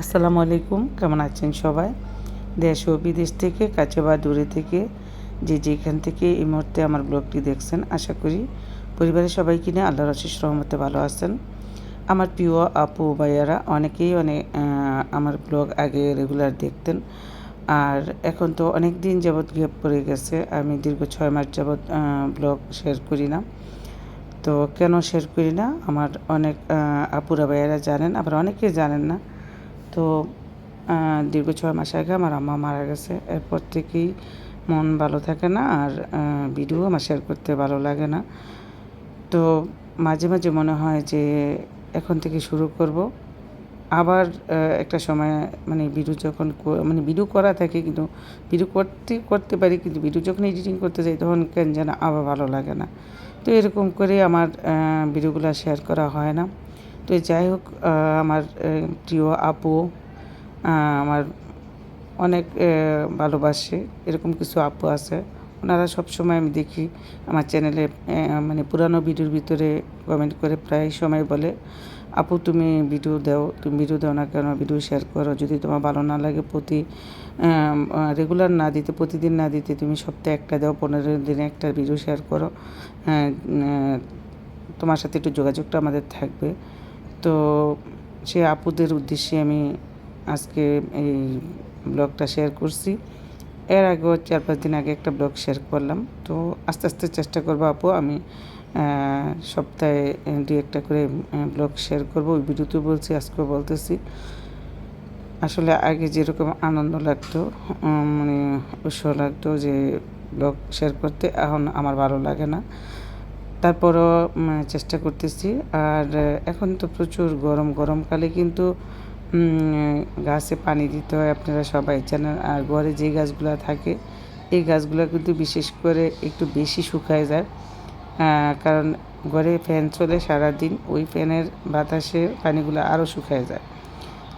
আসসালামু আলাইকুম, কেমন আছেন সবাই? দেশ ও বিদেশ থেকে কাছে বা দূরে থেকে যে যেখান থেকে এই মুহূর্তে আমার ব্লগটি দেখছেন, আশা করি পরিবারের সবাইকে নিয়ে আল্লাহর অশেষ রহমতে ভালো আছেন। আমার প্রিয় আপু ভাইয়ারা অনেকেই আমার ব্লগ আগে রেগুলার দেখতেন। আর এখন তো অনেক দিন যাবৎ গ্যাপ পড়ে গেছে। আমি দীর্ঘ 6 মাস যাবৎ ব্লগ শেয়ার করি না। তো কেন শেয়ার করি না? আমার অনেক আপুরা ভাইয়ারা জানেন, আবার অনেকেই জানেন না। তো দীর্ঘ 6 মাস আগে আমার আম্মা মারা গেছে। এরপর থেকেই মন ভালো থাকে না, আর ভিডিও আমার শেয়ার করতে ভালো লাগে না। তো মাঝে, মাঝে মনে হয় যে এখন থেকে শুরু করব। আবার একটা সময় মানে ভিডিও যখন মানে ভিডিও করা থাকে, কিন্তু ভিডিও করতে পারি, কিন্তু ভিডিও যখন এডিটিং করতে যাই তখন কেন যেন আবার ভালো লাগে না। তো এরকম করে আমার ভিডিওগুলো শেয়ার করা হয় না। তো যাই হোক, আমার প্রিয় আপু আমার অনেক ভালোবাসে, এরকম কিছু আপু আছে। ওনারা সবসময় আমি দেখি আমার চ্যানেলে মানে পুরানো ভিডিওর ভিতরে কমেন্ট করে প্রায় সময় বলে, আপু তুমি ভিডিও দাও না কেন, ভিডিও শেয়ার করো, যদি তোমার ভালো না লাগে রেগুলার না দিতে, প্রতিদিন না দিতে তুমি সপ্তাহে একটা দাও, 15 দিনে একটা ভিডিও শেয়ার করো। হ্যাঁ, তোমার সাথে একটু যোগাযোগটা আমাদের থাকবে। তো সেই আপুদের উদ্দেশ্যে আমি আজকে এই ব্লগটা শেয়ার করছি। এর আগেও 4-5 দিন আগে একটা ব্লগ শেয়ার করলাম। তো আস্তে আস্তে চেষ্টা করবো আপু, আমি সপ্তাহে 2-1টা করে ব্লগ শেয়ার করবো। ওই ভিডিওতে বলছি, আজকেও বলতেছি। আসলে আগে যেরকম আনন্দ লাগতো, মানে উৎসাহ লাগতো যে ব্লগ শেয়ার করতে, এখন আমার ভালো লাগে না। তারপরও চেষ্টা করতেছি। আর এখন তো প্রচুর গরমকালে কিন্তু গাছে পানি দিতে হয়, আপনারা সবাই জানেন। আর ঘরে যে গাছগুলো থাকে, এই গাছগুলো কিন্তু বিশেষ করে একটু বেশি শুকায় যায়, কারণ ঘরে ফ্যান চলে সারাদিন, ওই ফ্যানের বাতাসে পানিগুলো আরও শুকায় যায়।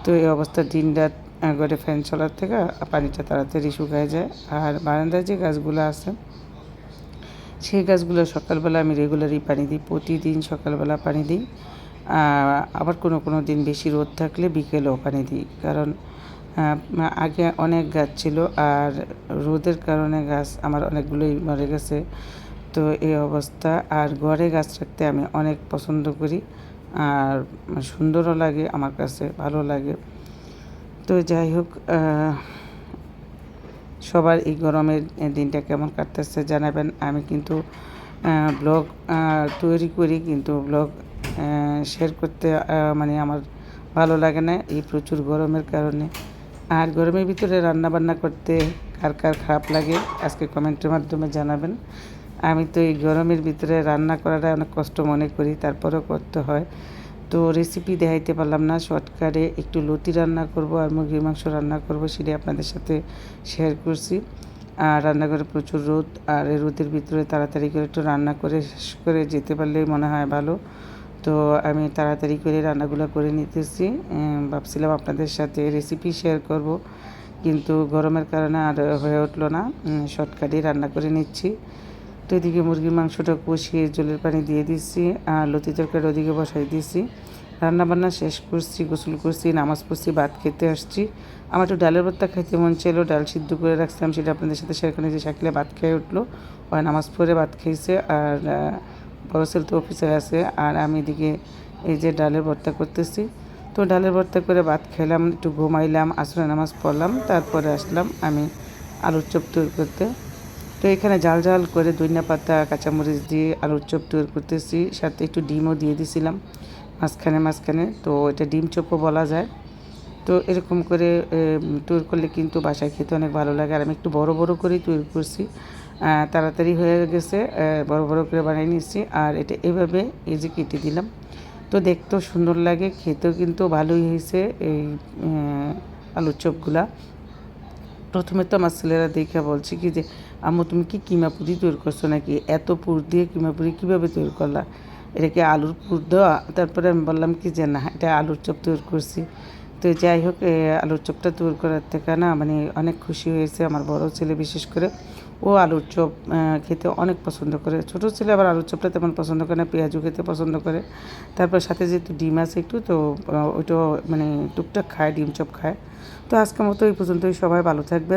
তো এই অবস্থা দিনরাত ঘরে ফ্যান চলার থেকে পানিটা তাড়াতাড়ি শুকায় যায়। আর বারান্দায় যে গাছগুলো আছে, সেই গাছগুলো সকালবেলা আমি রেগুলারই পানি দিই, প্রতিদিন সকালবেলা পানি দিই। আবার কোনো দিন বেশি রোদ থাকলে বিকেলেও পানি দিই, কারণ আগে অনেক গাছ ছিল, আর রোদের কারণে গাছ আমার অনেকগুলোই মরে গেছে। তো এই অবস্থা। আর ঘরে গাছ রাখতে আমি অনেক পছন্দ করি, আর সুন্দরও লাগে, আমার কাছে ভালো লাগে। তো যাই হোক, সবার এই গরমের দিনটা কেমন কাটতেছে জানাবেন। আমি কিন্তু ব্লগ তৈরি করি, কিন্তু ব্লগ শেয়ার করতে মানে আমার ভালো লাগে না, এই প্রচুর গরমের কারণে। আর গরমের ভিতরে রান্নাবান্না করতে কার কার খারাপ লাগে আজকে কমেন্টের মাধ্যমে জানাবেন। আমি তো এই গরমের ভিতরে রান্না করাটা অনেক কষ্ট মনে করি, তারপরেও করতে হয়। তো রেসিপি দেখাইতে পারলাম না, শর্টকাটে একটু লতি রান্না করব আর মুরগির মাংস রান্না করব, সেটাই আপনাদের সাথে শেয়ার করছি। আর রান্নাঘরে প্রচুর রোদ, আর এই রোদের ভিতরে তাড়াতাড়ি করে একটু রান্না করে শেষ করে যেতে পারলেই মনে হয় ভালো। তো আমি তাড়াতাড়ি করে রান্নাগুলো করে নিতেছি। ভাবছিলাম আপনাদের সাথে রেসিপি শেয়ার করব, কিন্তু গরমের কারণে আর হয়ে উঠলো না। শর্টকাটেই রান্না করে নিচ্ছি। তো এদিকে মুরগির মাংসটা কষিয়ে জলের পানি দিয়ে দিচ্ছি, আর লতি তরকারি ওদিকে বসাই দিয়েছি। রান্নাবান্না শেষ করছি, গোসল করছি, নামাজ পড়ছি, ভাত খেতে আসছি। আমার একটু ডালের ভর্তা খাইতে মন চাইলো, ডাল সিদ্ধ করে রাখছিলাম, সেটা আপনাদের সাথে শেয়ার করে যে শাকিলা ভাত খেয়ে উঠলো। ওই নামাজ পড়ে ভাত খেয়েছে, আর বড় ছেলে তো অফিসে আছে, আর আমি এদিকে এই যে ডালের ভর্তা করতেছি। তো ডালের ভর্তা করে ভাত খেলাম, একটু ঘুমাইলাম, আসরে নামাজ পড়লাম, তারপরে আসলাম আমি আলুর চপ তৈরি করতে। তো এখানে ঝাল ঝাল করে ধনিয়া পাতা কাঁচামরিচ দিয়ে আলুর চপ তৈরি করতেছি, সাথে একটু ডিমও দিয়ে দিছিলাম মাঝখানে। তো এটা ডিম চপও বলা যায়। তো এরকম করে তৈরি করলে কিন্তু বাসায় খেতে অনেক ভালো লাগে। আর আমি একটু বড় বড় করেই তৈরি করছি, তাড়াতাড়ি হয়ে গেছে, বড় বড় করে বানিয়ে নিচ্ছি। আর এটা এভাবে এই যে কেটে দিলাম, তো দেখতেও সুন্দর লাগে, খেতেও কিন্তু ভালোই হয়েছে এই আলুর চপগুলা। প্রথমে তো আমার ছেলেরা দেখে বলছে কি যে, আম্মু তুমি কি কিমা পুরি তৈরি করছো নাকি, এত পুর দিয়ে কিমা পুরি কীভাবে তৈরি করলা, এটা কি আলুর পুর দেওয়া? তারপরে আমি বললাম কি যে না, এটা আলুর চপ তৈরি করছি। তো যাই হোক, আলুর চপটা তৈরি করার থেকে না মানে অনেক খুশি হয়েছে আমার বড় ছেলে, বিশেষ করে ও আলুর চপ খেতে অনেক পছন্দ করে। ছোটো ছেলে আবার আলুর চপটা তেমন পছন্দ করে না, পেঁয়াজু খেতে পছন্দ করে। তারপর সাথে যেহেতু ডিম আছে একটু, তো ওইটাও মানে টুকটাক খায়, ডিম চপ খায়। তো আজকের মতো এই পর্যন্তই, সবাই ভালো থাকবেন।